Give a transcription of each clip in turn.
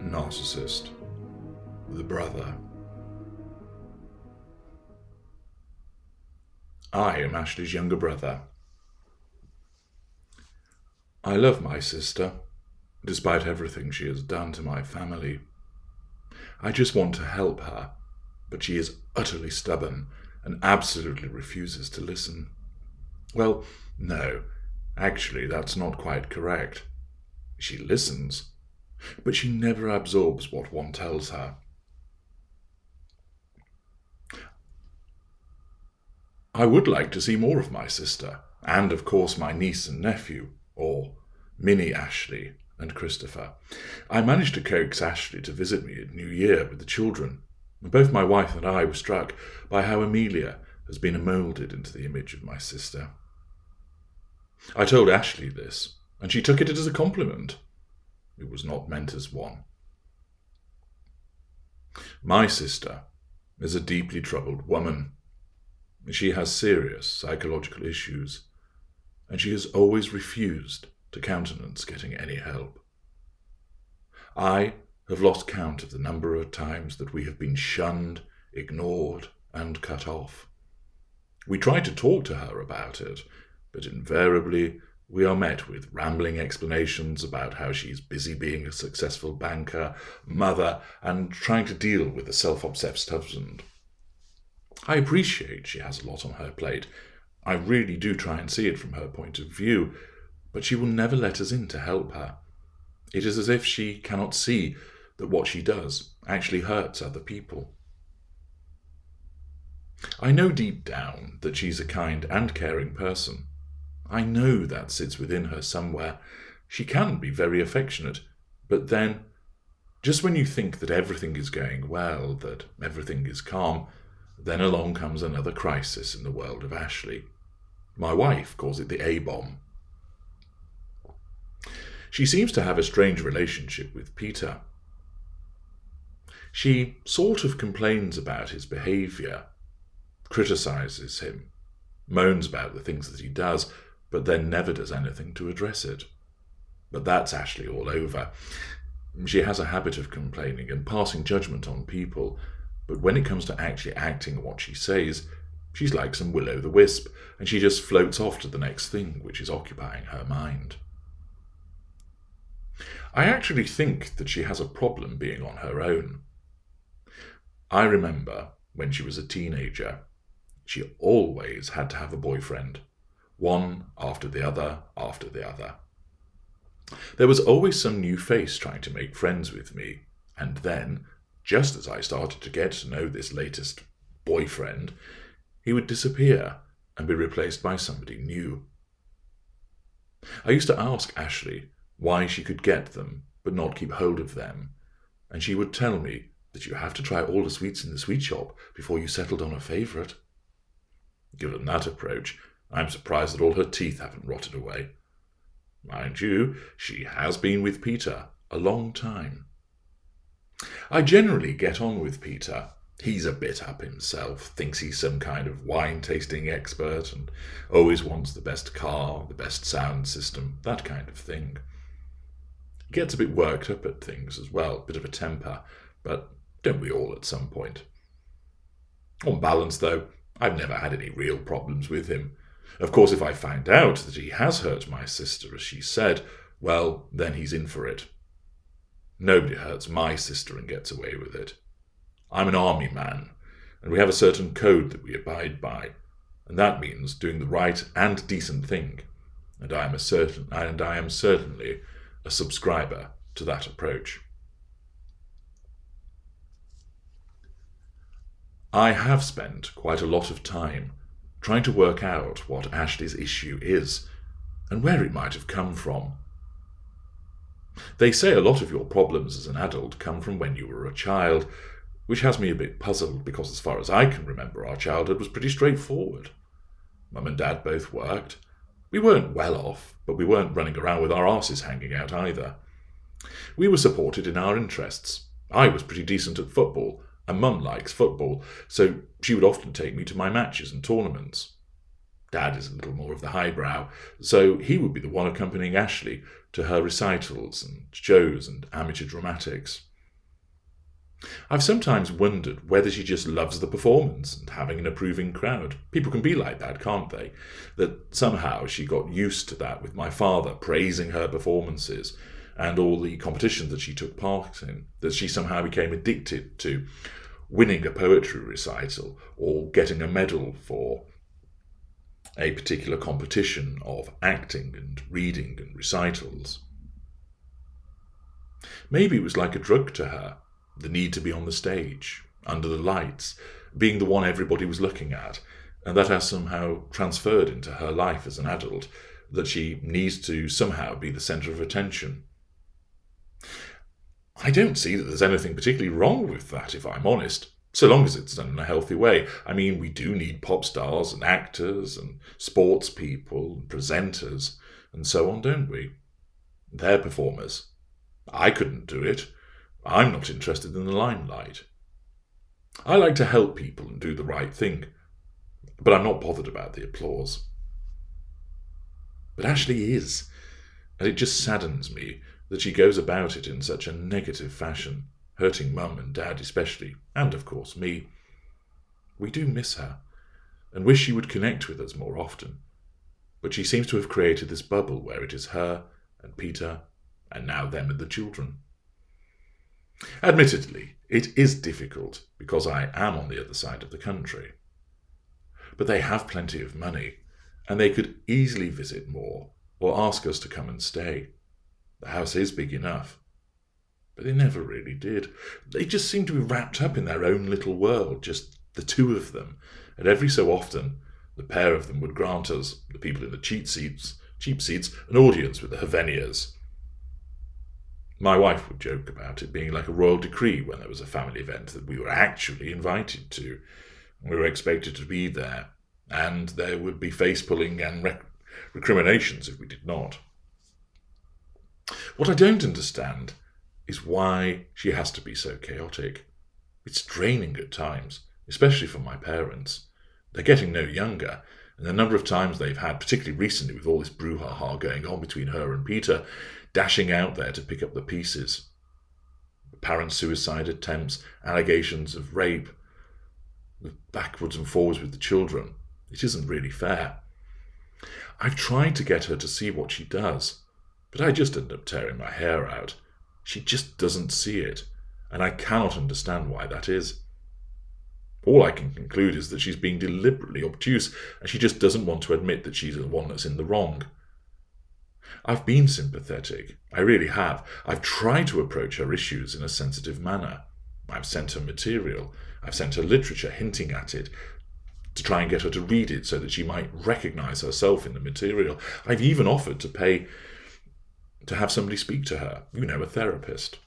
Narcissist, the brother. I am Ashleigh's younger brother. I love my sister, despite everything she has done to my family. I just want to help her, but she is utterly stubborn and absolutely refuses to listen. Well, no, actually, that's not quite correct. She listens, but she never absorbs what one tells her. I would like to see more of my sister, and of course my niece and nephew, or mini Ashleigh and Christopher. I managed to coax Ashleigh to visit me at New Year with the children. Both my wife and I were struck by how Amelia has been moulded into the image of my sister. I told Ashleigh this, and she took it as a compliment. It was not meant as one. My sister is a deeply troubled woman. She has serious psychological issues, and she has always refused to countenance getting any help. I have lost count of the number of times that we have been shunned, ignored, and cut off. We try to talk to her about it, but invariably we are met with rambling explanations about how she is busy being a successful banker, mother, and trying to deal with a self-obsessed husband. I appreciate she has a lot on her plate. I really do try and see it from her point of view, but she will never let us in to help her. It is as if she cannot see that what she does actually hurts other people. I know deep down that she's a kind and caring person. I know that sits within her somewhere. She can be very affectionate, but then, just when you think that everything is going well, that everything is calm, then along comes another crisis in the world of Ashleigh. My wife calls it the A-bomb. She seems to have a strange relationship with Peter. She sort of complains about his behaviour, criticises him, moans about the things that he does, but then never does anything to address it. But that's Ashleigh all over. She has a habit of complaining and passing judgment on people, but when it comes to actually acting on what she says, she's like some will-o'-the-wisp, and she just floats off to the next thing which is occupying her mind. I actually think that she has a problem being on her own. I remember when she was a teenager, she always had to have a boyfriend, one after the other after the other. There was always some new face trying to make friends with me, and then, just as I started to get to know this latest boyfriend, he would disappear and be replaced by somebody new. I used to ask Ashleigh why she could get them but not keep hold of them, and she would tell me that you have to try all the sweets in the sweet shop before you settled on a favourite. Given that approach, I'm surprised that all her teeth haven't rotted away. Mind you, she has been with Peter a long time. I generally get on with Peter. He's a bit up himself, thinks he's some kind of wine-tasting expert, and always wants the best car, the best sound system, that kind of thing. He gets a bit worked up at things as well, a bit of a temper, but don't we all at some point? On balance, though, I've never had any real problems with him. Of course, if I find out that he has hurt my sister, as she said, well, then he's in for it. Nobody hurts my sister and gets away with it. I'm an army man, and we have a certain code that we abide by, and that means doing the right and decent thing, and I am certainly a subscriber to that approach. I have spent quite a lot of time trying to work out what Ashleigh's issue is, and where it might have come from. They say a lot of your problems as an adult come from when you were a child, which has me a bit puzzled because as far as I can remember, our childhood was pretty straightforward. Mum and Dad both worked. We weren't well off, but we weren't running around with our arses hanging out either. We were supported in our interests. I was pretty decent at football, and Mum likes football, so she would often take me to my matches and tournaments. Dad is a little more of the highbrow, so he would be the one accompanying Ashleigh to her recitals and shows and amateur dramatics. I've sometimes wondered whether she just loves the performance and having an approving crowd. People can be like that, can't they? That somehow she got used to that with my father praising her performances and all the competitions that she took part in, that she somehow became addicted to winning a poetry recital or getting a medal for a particular competition of acting and reading and recitals. Maybe it was like a drug to her, the need to be on the stage, under the lights, being the one everybody was looking at, and that has somehow transferred into her life as an adult, that she needs to somehow be the centre of attention. I don't see that there's anything particularly wrong with that, if I'm honest, so long as it's done in a healthy way. I mean, we do need pop stars and actors and sports people and presenters and so on, don't we? They're performers. I couldn't do it. I'm not interested in the limelight. I like to help people and do the right thing, but I'm not bothered about the applause. But Ashleigh is, and it just saddens me that she goes about it in such a negative fashion, hurting Mum and Dad especially, and of course me. We do miss her, and wish she would connect with us more often, but she seems to have created this bubble where it is her and Peter, and now them and the children. Admittedly, it is difficult because I am on the other side of the country. But they have plenty of money, and they could easily visit more or ask us to come and stay. The house is big enough. But they never really did. They just seem to be wrapped up in their own little world, just the two of them. And every so often, the pair of them would grant us, the people in the cheap seats, an audience with the Hoveniers. My wife would joke about it being like a royal decree when there was a family event that we were actually invited to. We were expected to be there, and there would be face-pulling and recriminations if we did not. What I don't understand is why she has to be so chaotic. It's draining at times, especially for my parents. They're getting no younger, and the number of times they've had, particularly recently with all this brouhaha going on between her and Peter, dashing out there to pick up the pieces. Apparent suicide attempts, allegations of rape, backwards and forwards with the children. It isn't really fair. I've tried to get her to see what she does, but I just end up tearing my hair out. She just doesn't see it, and I cannot understand why that is. All I can conclude is that she's being deliberately obtuse, and she just doesn't want to admit that she's the one that's in the wrong. I've been sympathetic, I really have. I've tried to approach her issues in a sensitive manner. I've sent her material, I've sent her literature hinting at it, to try and get her to read it so that she might recognise herself in the material. I've even offered to pay to have somebody speak to her, a therapist.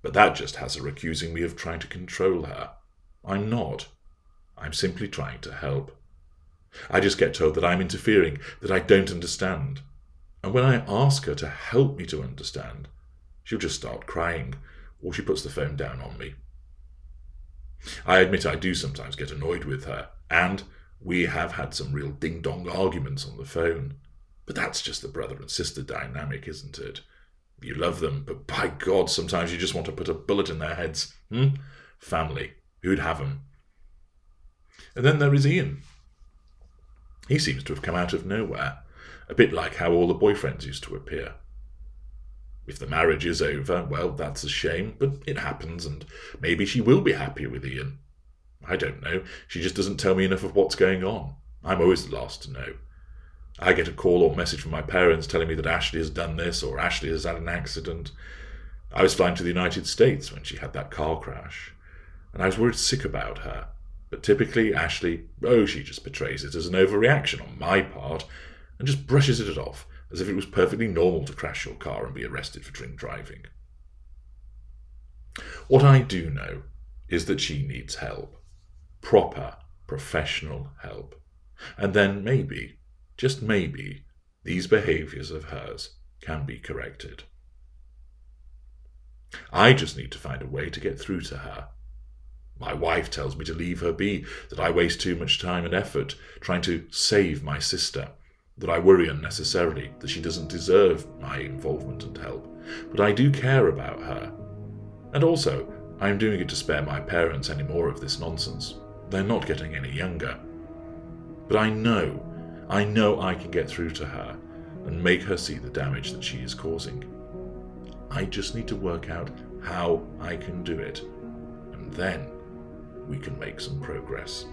But that just has her accusing me of trying to control her. I'm not. I'm simply trying to help. I just get told that I'm interfering, that I don't understand. And when I ask her to help me to understand, she'll just start crying, or she puts the phone down on me. I admit I do sometimes get annoyed with her, and we have had some real ding-dong arguments on the phone. But that's just the brother and sister dynamic, isn't it? You love them, but by God, sometimes you just want to put a bullet in their heads. Family. Who'd have them? And then there is Ian. He seems to have come out of nowhere, a bit like how all the boyfriends used to appear. If the marriage is over, well, that's a shame, but it happens, and maybe she will be happier with Ian. I don't know. She just doesn't tell me enough of what's going on. I'm always the last to know. I get a call or message from my parents telling me that Ashleigh has done this or Ashleigh has had an accident. I was flying to the United States when she had that car crash, and I was worried sick about her. But typically, Ashleigh, she just portrays it as an overreaction on my part and just brushes it off as if it was perfectly normal to crash your car and be arrested for drink driving. What I do know is that she needs help. Proper, professional help. And then maybe, just maybe, these behaviours of hers can be corrected. I just need to find a way to get through to her. My wife tells me to leave her be, that I waste too much time and effort trying to save my sister, that I worry unnecessarily, that she doesn't deserve my involvement and help. But I do care about her. And also, I'm doing it to spare my parents any more of this nonsense. They're not getting any younger. But I know I can get through to her and make her see the damage that she is causing. I just need to work out how I can do it, and then we can make some progress.